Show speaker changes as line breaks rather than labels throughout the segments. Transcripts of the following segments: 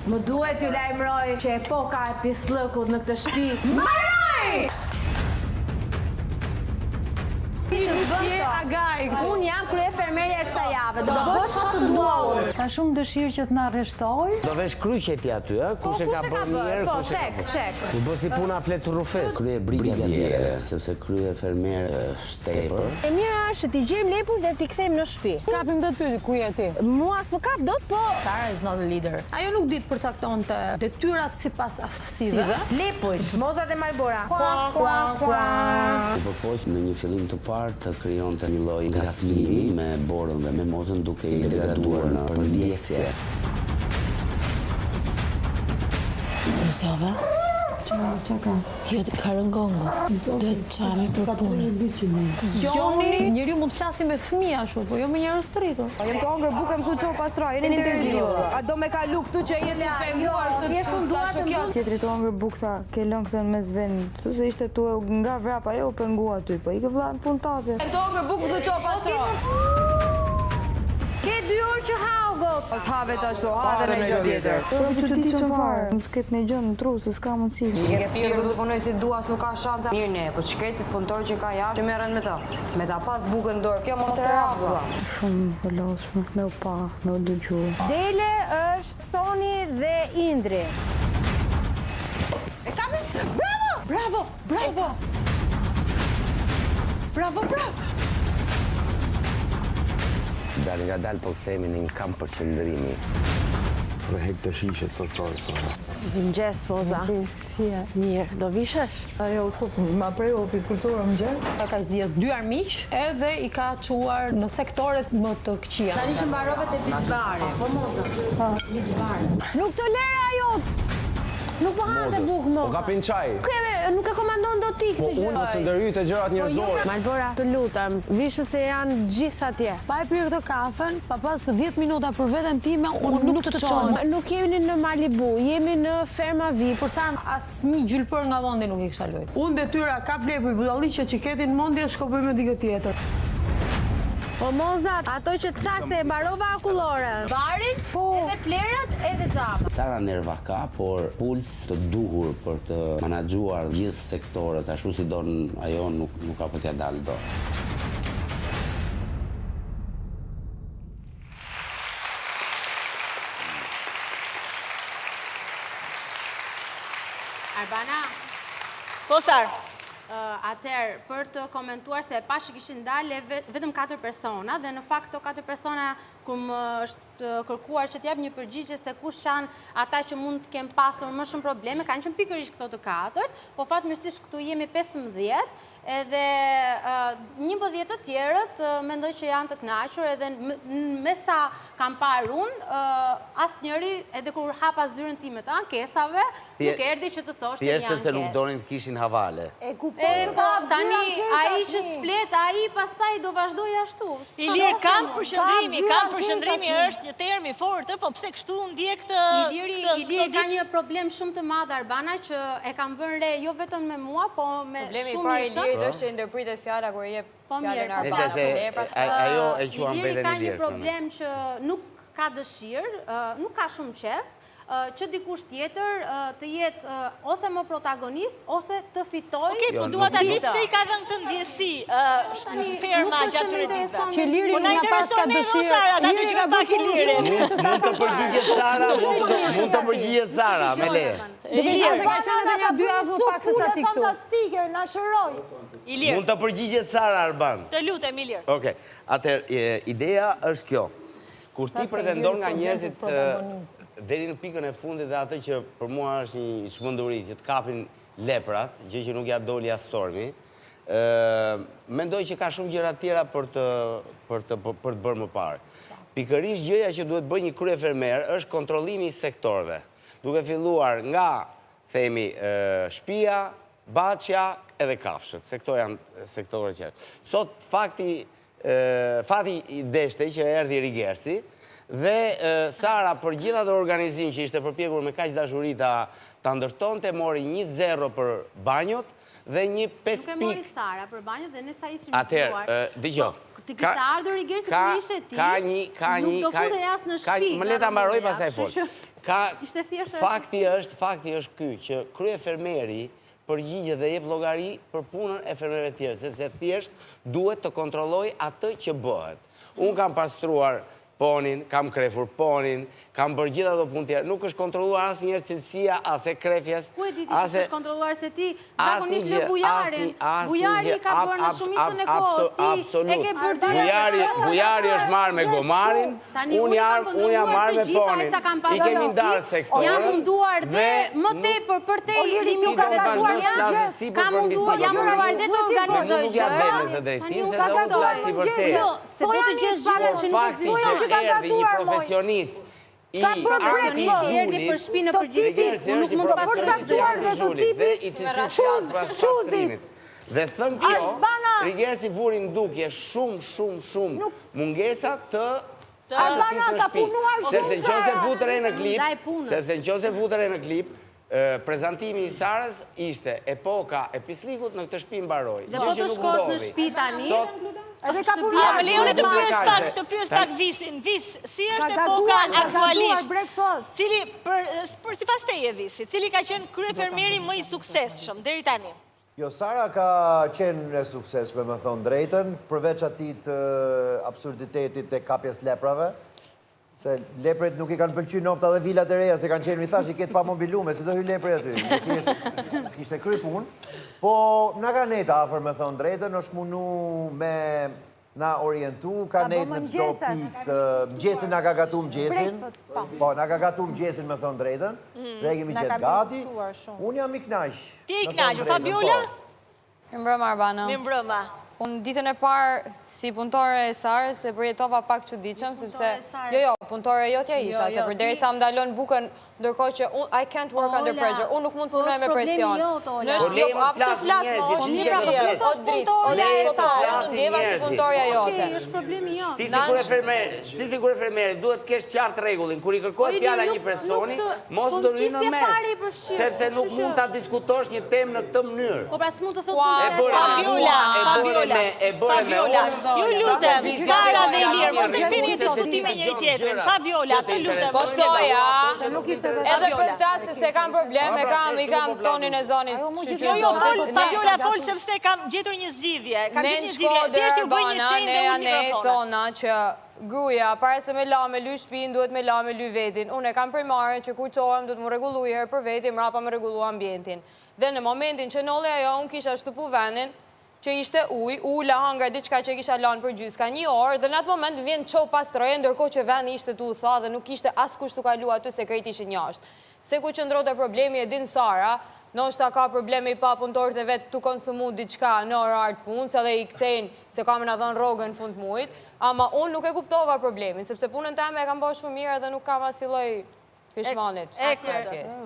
Më duhet ju lajmëroj që epoka e pislëkut në këtë shtëpi mbaroi! Unë jam krye fermerja e kësaj jave. Do bësh çfarë të dua unë.
Ka shumë dëshirë që të na arreshtoj.
Do vesh kryqet aty, ë? Kush e ka bërë mirë?
Po, çek.
U bë si puna flet rrufes. Krye brigadiere, sepse krye fermer shtepër.
E mira është t'i gjejmë lepur dhe t'i kthejmë në shtëpi.
Kapim dot pyetje ku je ti?
Mua s'më kap dot, po
Sara is not a leader. Ajo nuk ditë përcaktonte detyrat sipas aftësive.
lepujt, Moza dhe Malbora.
U përpoq në një fillim të parë të krijonte një lloj ngacmimi me Borën dhe me Mozën duke i degraduar në përndjesje.
Sova? Jo, ka rëngongo. Duhet çami për punë.
Gjoni, njeriu mund të flasi me fëmijë ashtu, po jo me njerëz të rritur.
Jem të hongër bukë më thu qohë pastra, jeni në intervju. A do me kalu këtu që jeni penguar?
Thjesht unë dua të mbyll.
Tjetri të hongër bukë tha, ke lënë këtë në mes vendit. Thu se ishte tu nga vrapa, jo pengua aty, po i ke vlla në punë tate. Jem të hongër bukë më thu qohë pastra.
Ke 2 orë që ha o gotë.
Pas have që ashtu, ha dhe me gjë tjetër. Po që ti që farë, më të ketë me gjë në tru, se s'ka mundësi. I ke pirë ku punoj si dua, s'nuk ka shanca. Mirë ne, po qëketit punëtor që ka jashtë, që merren me ta. S'me ta pas bukën dorë, kjo mos të rafë. Shumë vëllosshme, me u pa, me u dëgju.
Dele është Soni dhe Indri.
E kapi? Bravo!
Dal nga dal po kthehemi në një kamp për qëndrimi.
Dhe hek të shishet sot sora.
Mëngjes, Moza.
Si e?
Mirë, do vishesh?
Ajo sot ma prejo fizikulturë mëngjes. Ka zgjedh 2 armiq, edhe i ka çuar në sektoret më të këqija.
Tani që mbarove te Biçvari. Po Moza. Biçvari. Nuk tolera ajo. Nuk po ha dhe bukë, Moza.
Po kapin çaj.
Nuk e komandon do ti këtë gjë.
Unë mos ndërhyj të gjërat njerëzore.
Malbora, të lutem, vishë se janë gjithë atje.
Pa e pirë këtë kafen, pa pas 10 minuta për veten time, unë nuk të çoj.
Nuk jemi në Malibu, jemi në Ferma VIP.
Përsa asnjë gjylpër nga vendi nuk i kisha lojt. Unë detyra kap lepuj budalliqe që ketin mendje shkopoj me dikë tjetër.
Po Moza, ato që të tha se e mbarova akullore. Barin, edhe plerët, edhe xhamat.
Sara nerva ka, por puls të duhur për të menaxhuar gjithë sektorët, ashtu si don ajo nuk ka për t'ja dalë do.
Arbana,
Po Sar.
atëherë, për të komentuar se pash kishin dalë vetëm 4 persona dhe në fakt këto 4 persona kur më është kërkuar që t'jap një përgjigje se kush janë ata që mund të kem pasur më shumë probleme, kanë qenë pikërisht këto të 4, po fatmirësisht këtu jemi 15 edhe 11 të tjerët mendoj që janë të kënaqur edhe me sa kam parë unë, asnjëri edhe kur hapa zyrën time të ankesave, nuk erdhi që të thoshte një ankesë.
Thjesht se nuk donin të kishin havale.
Tani ai që s'flet, ai pastaj do vazhdoj ashtu.
Ilir, kam përshëndrimi është një term i fortë, po pse kështu ndjek të
Iliri ka një problem shumë të madh Arbana që e kam vënë re jo vetëm me mua, po me shumë njerëz.
është që ndërpritet fjala kur e jep fjalën
Nëse ajo e quan
Iliri
veten
ka
e
një
lirë.
problem që nuk ka dëshirë, nuk ka shumë qef, që dikush tjetër të jetë ose më protagonist, ose të fitoj.
Okej, po dua ta di pse i ka dhënë këtë ndjesi ferma gjatë këtyre ditëve.
Që Liri
Po na
nga pas ka
intereson
dëshirë.
Sara, ta dëgjojmë pak Ilirin.
Mund të përgjigjet Sara, mund të përgjigjet Sara, me leje.
Se ka qenë edhe një 2 javë pak se sa ti këtu.
Fantastike, na shëroj.
Ilir,
Mund të përgjigjet Sara Arban.
të lutem Ilir.
Okej, atëherë ideja është kjo. Kur ti pretendon nga njerëzit deri në pikën e fundit dhe atë që për mua është një çmenduri që të kapin leprat, gjë që nuk ja doli as Stormi, mendoj që ka shumë gjëra tjera për të bërë më parë. Pikërisht gjëja që duhet bëjë një kryefermer është kontrollimi i sektorëve. Duke filluar nga, themi, shtëpia, Baçja edhe Kafshët, se këto janë sektorët që. Sot fati i deshte që erdhi Rigerci dhe Sara për gjitha dhe organizim që ishte përpjekur me kaq dashuri ta ndërtonte, mori 1-0 për banjot dhe një 5
Nuk e mori Sara për banjët dhe ne sa ishim
Atëherë, dëgjoj.
Ti kishte ardhur i Gersi kur ishe ti, nuk do fute jasë në shtëpi.
Më leta mbaroj pasaj fol. Fakti është ky, që kryefermeri përgjigje dhe jep llogari për punën e fermerëve tjerë, sepse thjesht duhet të kontrolloj atë që bëhet. Unë kam pastruar ponin, kam krefur ponin, kam bërë gjitha do punë tjerë. Nuk është kontrolluar asë njerë cilësia, as e krefjes.
Ku e diti që është kontrolluar se ti zakonisht në bujarin? Bujari ka bërë në shumicën e kohës, ti e ke bërë dyre.
Bujari është marrë me gomarin, unë jam marrë me ponin. I kemi ndarë sektorët.
Jam munduar dhe më tepër për te i limi të vetuarja, ka munduar, jam munduar dhe të organizoj gjërë. Se do të gjesh gjërë që nuk
ekzistojnë. Erdi një profesionist i
erdi për shpinë në përgjithësi, unë nuk mund të
përcaktuar dhe të tipi Shuzit.
Dhe thëmë kjo, Rigersi vuri në dukje shumë mungesa të
Arbana ka punuar
sepse në qose futëre në klip, prezentimi i Sarës ishte epoka e Pislikut në këtë shtëpi mbaroj.
Dhe po të shkosh në shtëpi tani,
edhe ka punuar
Leoni të pyes pak Visin. Vis, si është epoka aktualisht? Cili për sipas teje Visi, cili ka qenë kryefermeri më i suksesshëm deri tani?
Jo, Sara ka qenë e suksesshme, me thonë drejtën, përveç atit absurditetit e kapjes leprave, se lepret nuk i kanë pëlqy nofta dhe vilat e reja, se kanë qenë, mi thash, i ketë pa mobilume, se do hy lepre aty, s'kishte kry pun, po nga ka neta afer, me thonë drejtën, është munu me na orientu, ka nejtë në qdo pik të mëgjesin nga ka gatu mëgjesin, po, nga ka gatu mëgjesin, me thonë drejtën, dhe e kemi qetë gati, unë jam i knaq.
Ti i knaq, Fabiola?
Mi mbrëma, Arbana.
Mi mbrëma.
Unë ditën e parë si punëtore e Sarës se përjetova pak çuditshëm sepse punëtore jotja isha se përderisa më dalon bukën ndërkohë që I can't work under pressure. Unë nuk mund të punoj me presion.
Është problemi jo.
Ti si kryefermer duhet të kesh qartë rregullin kur i kërkohet fjala një personi, mos do rrinë në mes, sepse nuk mund ta diskutosh një temë në këtë mënyrë.
Po pra s'mund të thotë
Fabiola, ju lutem, Sara dhe Ilir, mos të kthini të diskutime njëri tjetrin. Fabiola, të lutem.
Po shtoja, edhe për ta se kam probleme, i kam tonin e zonit.
Fabiola fol sepse kam gjetur një zgjidhje.
Ne në Shkodër, Arbana, ne janë thona që gruja, para se me la me ly shpin, duhet me la me ly vetin. Unë e kam primarën që ku qohem, duhet më regullu i herë për vetin, mrapa më regullu ambientin. Dhe në momentin që nole ajo, unë kisha shtupu venin, që ishte la hangra diçka që kisha lanë për gjyska një orë, dhe në atë moment vjen qo pastroje, ndërko që veni ishte tu tha dhe nuk ishte as kusht të kalu aty se krejt ishe njashtë. Se ku qëndrote problemi e din Sara, nështë ta ka probleme i pa punëtorët e vetë të konsumu diçka në orar të punë, se dhe i këtejnë se kam në dhënë rogën fund mujt, ama unë nuk e kuptova problemin, sepse punën teme e kam bërë shumë mirë dhe nuk kam asiloj pishmanit.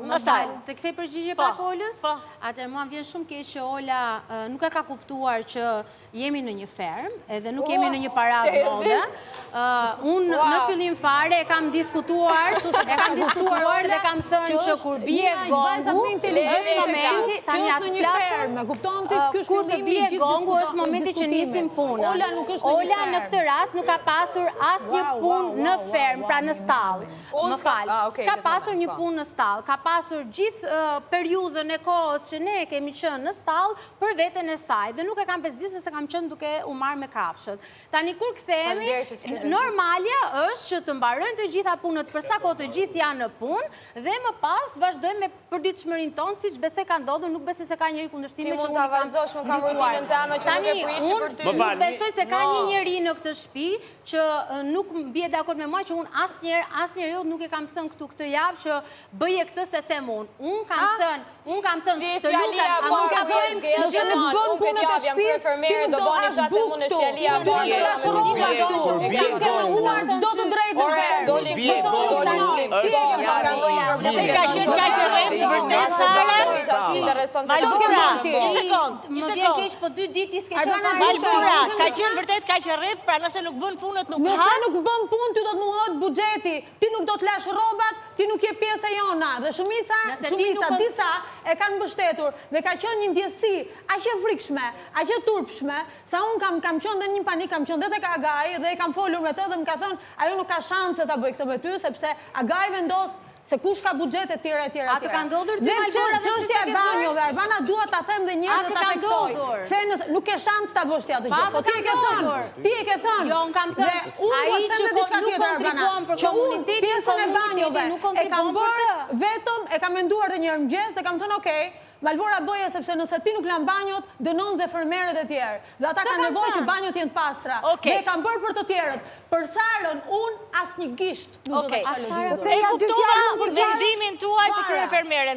Më falë, të kthej përgjigje pak Olës, atër mua vjen shumë keq që Ola nuk e ka kuptuar që jemi në një ferm, edhe nuk jemi në një paradë mode. Unë në fillim fare e kam diskutuar dhe kam thënë që kur bie gongu, është momenti, tani atë flasër, kur të bie gongu është momenti që nisim punën. Ola në këtë rast nuk ka pasur as një punë në ferm, pra në stallë. Më falë, s'ka pasur një punë në stallë, ka pasur gjithë periudhën e kohës që ne kemi qenë në stallë për veten e saj, dhe nuk e kam pesdisë se kam qenë duke u marrë me kafshët. Tani kur kthehemi, normalja është që të mbarojnë të gjitha punët për sa kohë të gjithë janë në punë dhe më pas vazhdojmë me përditshmërinë tonë, siç besoj ka ndodhur, nuk besoj se ka njëri kundërshtime që
unë kam vazhdosh, unë kam rutinën teme që nuk e prishi për ty.
Nuk besoj se ka një njeri në këtë shtëpi që nuk bie dakord me mua që unë asnjëherë nuk e kam thënë këtu këtë javë që bëje këtë se them unë. Unë kam thënë të lutem,
unë ka bën punën e shtëpisë. Fermerë do bani gjatë mund në shfjalia bërë.
Do të huar çdo të drejtën.
Se ka qenë ka që rrem të vërtet, Sara? Malbura, një sekund.
Më vjen keq, po 2 ditë s'ke qenë fare.
Malbura, ka qenë vërtet ka që rrem, pra nëse nuk bën punët nuk
Nëse
ha?
nuk bën punë, ty do të muhohet buxheti, ti nuk do të lesh rrobat, ti nuk je pjesë e jona. Dhe shumica, disa e kanë mbështetur dhe ka qenë një ndjesi aq e frikshme, aq e turpshme, sa unë kam qenë dhe një panik, kam qenë dhe tek Agaj dhe kam folur me të dhe më ka thënë, ajo nuk ka shanse ta bëj këtë me ty, sepse Agaj vendos se kush ka buxhet e tjera e tjera.
A të ka ndodhur ty Malbora dhe
çështja e banjove, Arbana dua ta them dhe një herë ta theksoj. Se nuk ke shans ta bësh ti atë gjë. Po ti e ke thënë. Ti e ke thënë.
Jo, unë kam thënë, ai që nuk kontribuon për komunitetin,
pjesën e banjove
nuk
e kam
kontribuon për
bërë
të.
vetëm, e kam menduar dhe një herë mëngjes dhe kam thënë okay, Malbora bëje sepse nëse ti nuk lan banjot, dënon dhe fermerët e tjerë. Dhe ata kanë nevojë që banjot jenë pastra. Dhe e kam bërë për të tjerët. Për Sarën, unë asnjë gisht nuk do ta çaj.
E kuptova vendimin tuaj të kryefermere.